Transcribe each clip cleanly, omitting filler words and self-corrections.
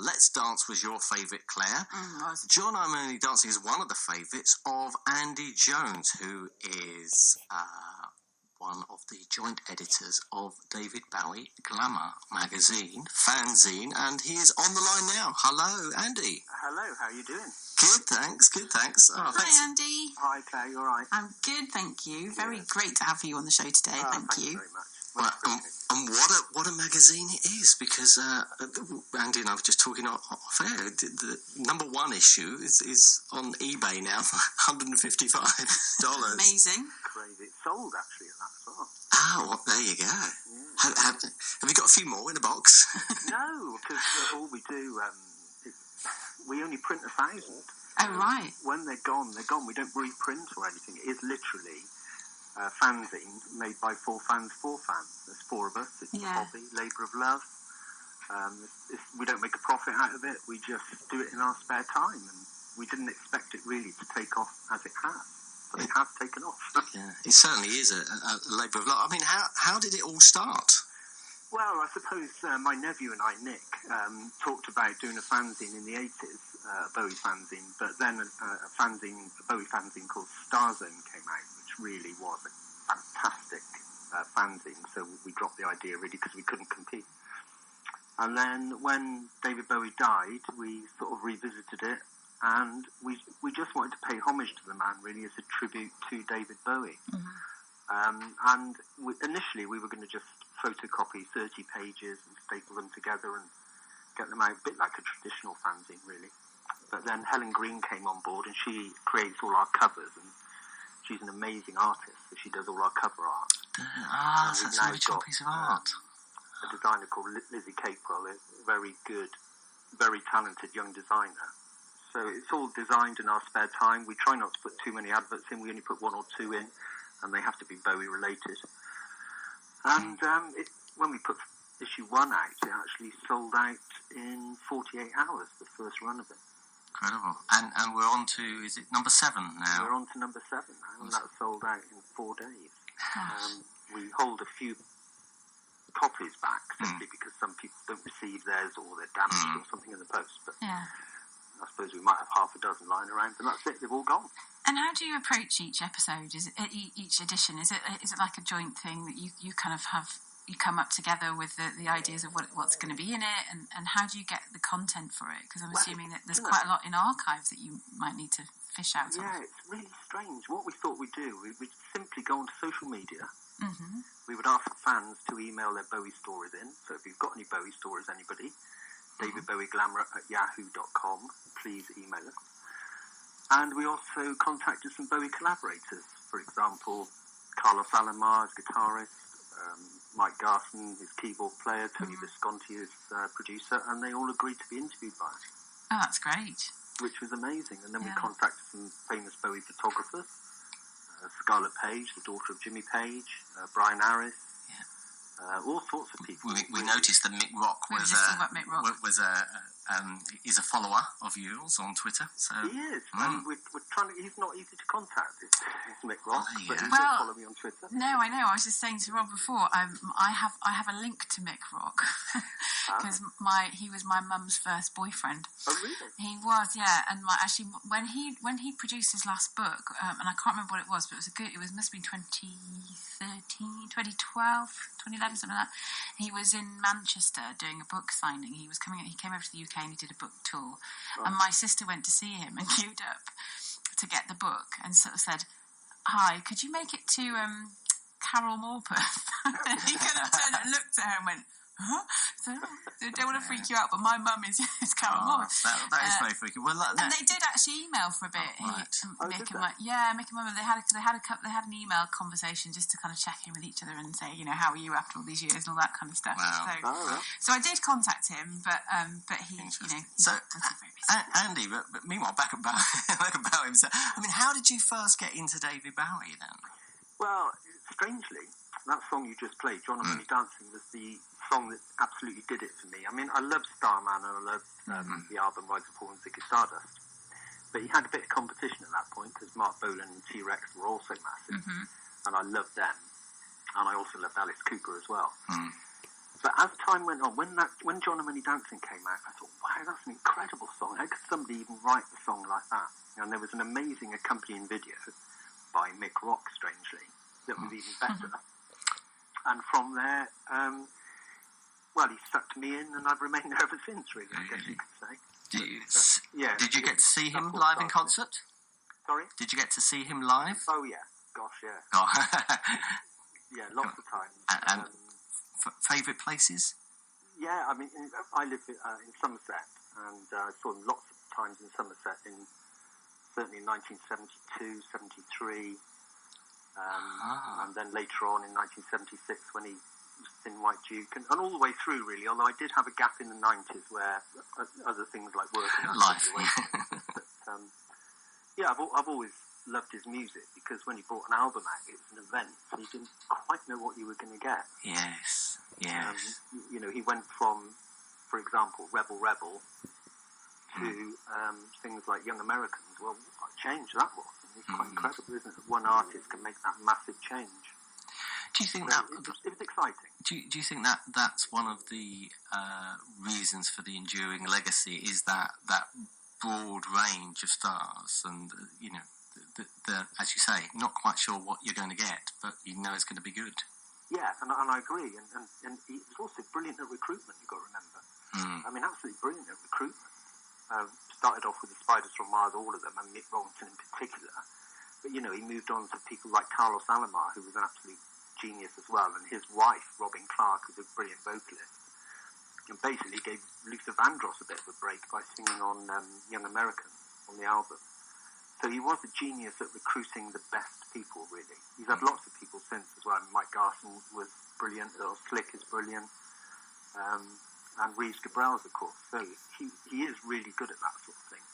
Let's Dance was your favourite, Claire. John I'm Only Dancing is one of the favourites of Andy Jones, who is one of the joint editors of David Bowie Glamour Fanzine, and he is on the line now. Hello, Andy. Hello, how are you doing? Good, thanks. Oh, thanks. Hi, Andy. Hi, Claire, you all right? I'm good, thank you. Very great to have you on the show today, thank you. Very much. Well, and what a magazine it is, because Andy and I were just talking off air. The number one issue is on eBay now for $155. Amazing. Crazy. It's sold, actually, at that as well. Oh, well, there you go. Yeah. Have you got a few more in the box? No, because all we do, we only print 1,000. Oh, right. When they're gone. We don't reprint or anything. It is literally a fanzine made by four fans for fans. There's four of us. It's a hobby, labour of love. We don't make a profit out of it. We just do it in our spare time. And we didn't expect it really to take off as it has. But it has taken off. Yeah, it certainly is a labour of love. I mean, how did it all start? Well, I suppose my nephew and I, Nick, talked about doing a fanzine in the 80s, a Bowie fanzine, but then a Bowie fanzine called Starzone came out, which really was a fantastic fanzine, so we dropped the idea really because we couldn't compete. And then when David Bowie died, we sort of revisited it, and we just wanted to pay homage to the man, really, as a tribute to David Bowie. And initially we were going to just photocopy 30 pages and staple them together and get them out, a bit like a traditional fanzine, really. But then Helen Green came on board, and she creates all our covers, and she's an amazing artist, so she does all our cover art. That's a really cool piece of art. A designer called Lizzie Caprell, a very good, very talented young designer. So it's all designed in our spare time. We try not to put too many adverts in. We only put one or two in, and they have to be Bowie related. And when we put issue 1 out, it actually sold out in 48 hours, the first run of it. Incredible. And we're on to, is it number 7 now? We're on to number 7 now, and that sold out in 4 days. We hold a few copies back, simply because some people don't receive theirs, or they're damaged or something in the post. But I suppose we might have half a dozen lying around, and that's it, they've all gone. And how do you approach each episode? Is it each edition? Is it like a joint thing that you kind of have? You come up together with the ideas of what's going to be in it, and how do you get the content for it? Because I'm assuming that there's quite a lot in archives that you might need to fish out. Yeah, it's really strange. What we thought we'd do, we'd simply go onto social media. We would ask fans to email their Bowie stories in. So if you've got any Bowie stories, anybody, David Bowie Glamour at yahoo.com, please email us. And we also contacted some Bowie collaborators. For example, Carlos Alomar, his guitarist, Mike Garson, his keyboard player, Tony Visconti, his producer, and they all agreed to be interviewed by us. Oh, that's great. Which was amazing. And then we contacted some famous Bowie photographers, Scarlett Page, the daughter of Jimmy Page, Brian Harris, all sorts of people. We noticed that Mick Rock is a follower of yours on Twitter. So he is. And we're trying to. He's not easy to contact. It's Mick Rock, but he does follow me on Twitter. No, I know. I was just saying to Rob before. I have a link to Mick Rock because he was my mum's first boyfriend. Oh, really? He was, yeah. And when he produced his last book, and I can't remember what it was, but it must have been 2013, 2012, 2011, something like that. He was in Manchester doing a book signing. He came over to the UK and he did a book tour. And my sister went to see him and queued up to get the book and sort of said, "Hi, could you make it to Carol Morpeth?" And he kind of turned and looked at her and went, "Huh?" So I don't want to freak you out, but my mum is Carol Morpeth. That is very freaky. Well, and they did actually email for a bit. Mick and Mum. They had an email conversation just to kind of check in with each other and say, how are you after all these years and all that kind of stuff. Wow. So I did contact him, but he, So, Andy, but meanwhile, back about himself. I mean, how did you first get into David Bowie then? Well, strangely, that song you just played, John I'm Only Dancing, was the song that absolutely did it for me. I mean, I love Starman and I love the album Rise and Fall and Ziggy Stardust, but he had a bit of competition at that point because Mark Bolan and T-Rex were also massive, and I loved them, and I also loved Alice Cooper as well. But as time went on, when John and Money Dancing came out, I thought, wow, that's an incredible song. How could somebody even write a song like that? And there was an amazing accompanying video by Mick Rock, strangely, that was even better. And from there, he sucked me in, and I've remained there ever since, really, I guess you could say. Did you get to see him live in concert? Sorry? Did you get to see him live? Oh, yeah. Gosh, yeah. Oh. Yeah, lots of times. And favourite places? Yeah, I mean, I live in Somerset, and I saw them lots of times in Somerset, certainly in 1972, 73, and then later on in 1976 when he was in White Duke, and all the way through, really, although I did have a gap in the 90s where other things like work and life. But, I've always loved his music, because when he brought an album out, it was an event, so you didn't quite know what you were going to get. Yes. He went from, for example, Rebel Rebel to things like Young Americans. Well, what a change that was. It's quite incredible, isn't it? That one artist can make that massive change. Do you think it was exciting? Do you think that that's one of the reasons for the enduring legacy, is that broad range of stars, and the as you say, not quite sure what you're going to get, but you know it's going to be good. Yeah, and I agree. And he was also brilliant at recruitment, you've got to remember. I mean, absolutely brilliant at recruitment. Started off with the Spiders from Mars, all of them, and Mick Ronson in particular. But, he moved on to people like Carlos Alomar, who was an absolute genius as well, and his wife, Robin Clark, was a brilliant vocalist, and basically gave Luther Vandross a bit of a break by singing on Young Americans on the album. So he was a genius at recruiting the best people, really. He's had lots of people since as well. Mike Garson was brilliant, Earl Slick is brilliant, and Reeves Gabrels, of course. So he is really good at that sort of thing.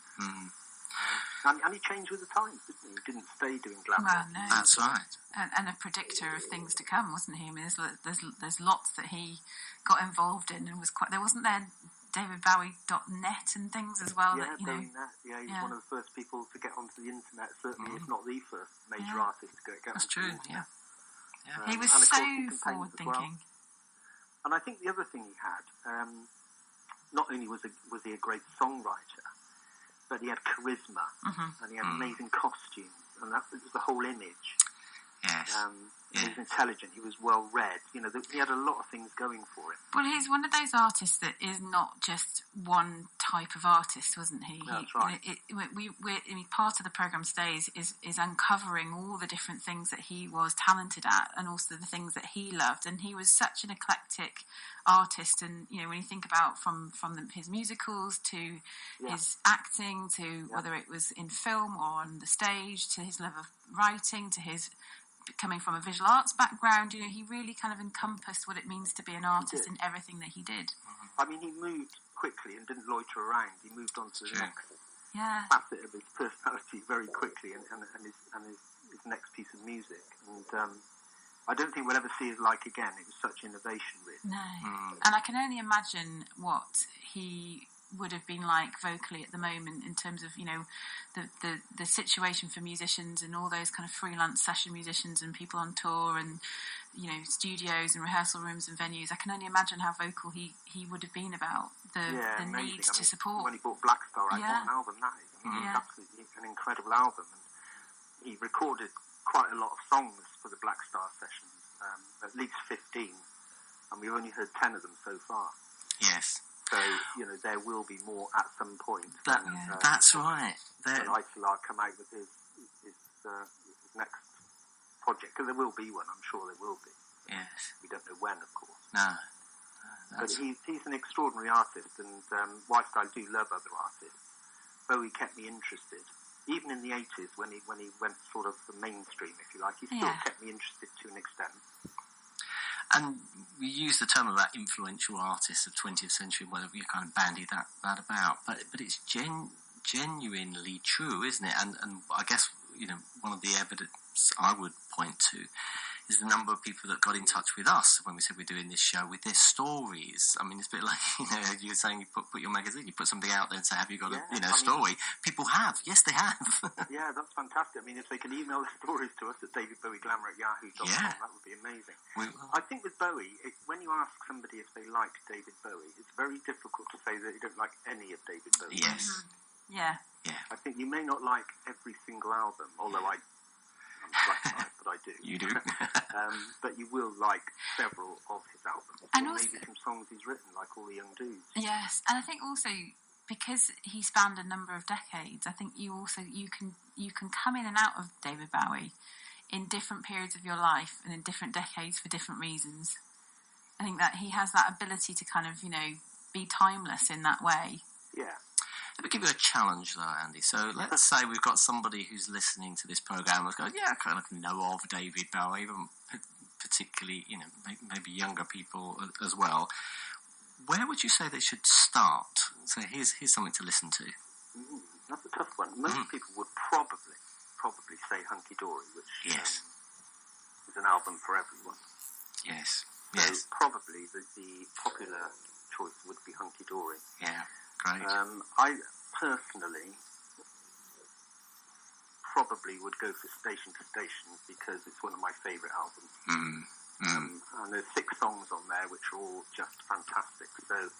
And he changed with the times, didn't he? He didn't stay doing glam rock. No. That's right. And a predictor of things to come, wasn't he? I mean, there's lots that he got involved in, and wasn't there DavidBowie.net and things as well. Yeah, that, he was one of the first people to get onto the internet, certainly, if not the first major artist to get That's onto true, the internet. He was and of so course he can paint forward-thinking. as well. And I think the other thing he had, not only was he a great songwriter, but he had charisma, and he had amazing costumes, and that was the whole image. Yes. He was intelligent, he was well read, he had a lot of things going for him. Well, he's one of those artists that is not just one type of artist, wasn't he? That's right. Part of the programme today is uncovering all the different things that he was talented at, and also the things that he loved. And he was such an eclectic artist. And when you think about from his musicals to his acting, to whether it was in film or on the stage, to his love of writing, to his coming from a visual arts background, he really kind of encompassed what it means to be an artist in everything that he did. I mean, he moved quickly and didn't loiter around. He moved on to the next facet of his personality very quickly, and his next piece of music. And I don't think we'll ever see his like again. It was such innovation, really. No. And I can only imagine what he would have been like vocally at the moment, in terms of the situation for musicians and all those kind of freelance session musicians and people on tour, and studios and rehearsal rooms and venues. I can only imagine how vocal he would have been about the need to support. When he brought Black Star out, what an album that is. It was absolutely an incredible album, and he recorded quite a lot of songs for the Black Star sessions, at least 15, and we've only heard 10 of them so far. Yes. So, there will be more at some point. That's right. When Isolar come out with his next project, because there will be one, I'm sure there will be. Yes. We don't know when, of course. No. But he's an extraordinary artist, and whilst I do love other artists, Bowie kept me interested. Even in the 80s, when he went sort of the mainstream, if you like, he still kept me interested to an extent. And we use the term about influential artists of 20th century, whether we kind of bandy that about, but it's genuinely true, isn't it? And I guess one of the evidence I would point to is the number of people that got in touch with us when we said we're doing this show with their stories. I mean, it's a bit like, you were saying you put your magazine, you put something out there and say, have you got a story? People have. Yes, they have. Yeah, that's fantastic. I mean, if they can email the stories to us at davidbowieglamour@yahoo.com, that would be amazing. I think with Bowie, when you ask somebody if they like David Bowie, it's very difficult to say that you don't like any of David Bowie. Yes. Mm-hmm. Yeah. I think you may not like every single album, although I'm flat, but I do. You do. But you will like several of his albums, and or also, maybe some songs he's written, like All the Young Dudes. Yes, and I think also because he spanned a number of decades, I think you can come in and out of David Bowie in different periods of your life and in different decades for different reasons. I think that he has that ability to kind of, be timeless in that way. Yeah. Let me give you a challenge, though, Andy. So let's say we've got somebody who's listening to this program who's going, I kind of know of David Bowie, even particularly, maybe younger people as well. Where would you say they should start? So here's something to listen to. That's a tough one. Most people would probably say Hunky Dory, which is an album for everyone. Yes. So probably the popular choice would be Hunky Dory. Yeah, great. I personally probably would go for Station to Station because it's one of my favourite albums. And there's 6 songs on there which are all just fantastic. So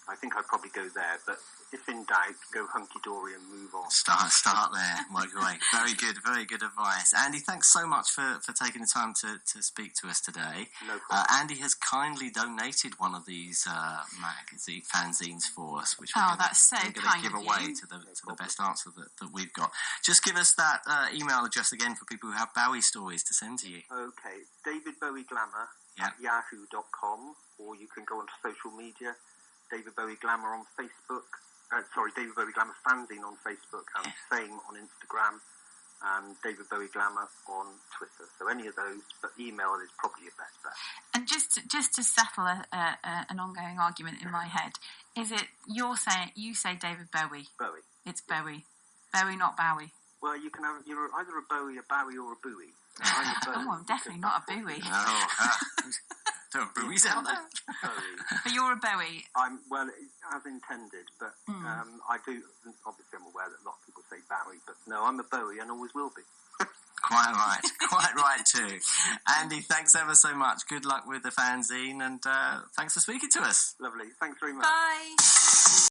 I think I'd probably go there. But if in doubt, go Hunky Dory and move on. Start there. Work your way. Very good advice. Andy, thanks so much for taking the time to speak to us today. No problem. Andy has kindly donated one of these fanzines for us, which we're going to give away to the best answer that we've got. Just give us that email address again for people who have Bowie stories to send to you. Okay, David Bowie Glamour at yahoo.com, or you can go onto social media, David Bowie Glamour on Facebook. David Bowie Glamour Fanzine on Facebook, and same on Instagram, and David Bowie Glamour on Twitter. So any of those, but email is probably your best bet. And just to settle an ongoing argument in my head, is it you say David Bowie? Bowie. It's Bowie. Bowie, not Bowie. Well, you're either a Bowie, or a Bowie. I'm a Bowie. I'm definitely not a Bowie. No. There are Bowies out there. But you're a Bowie. I'm as intended, but I do. Obviously, I'm aware that a lot of people say Bowie, but no, I'm a Bowie and always will be. Quite right too. Andy, thanks ever so much. Good luck with the fanzine, and thanks for speaking to us. Lovely. Thanks very much. Bye.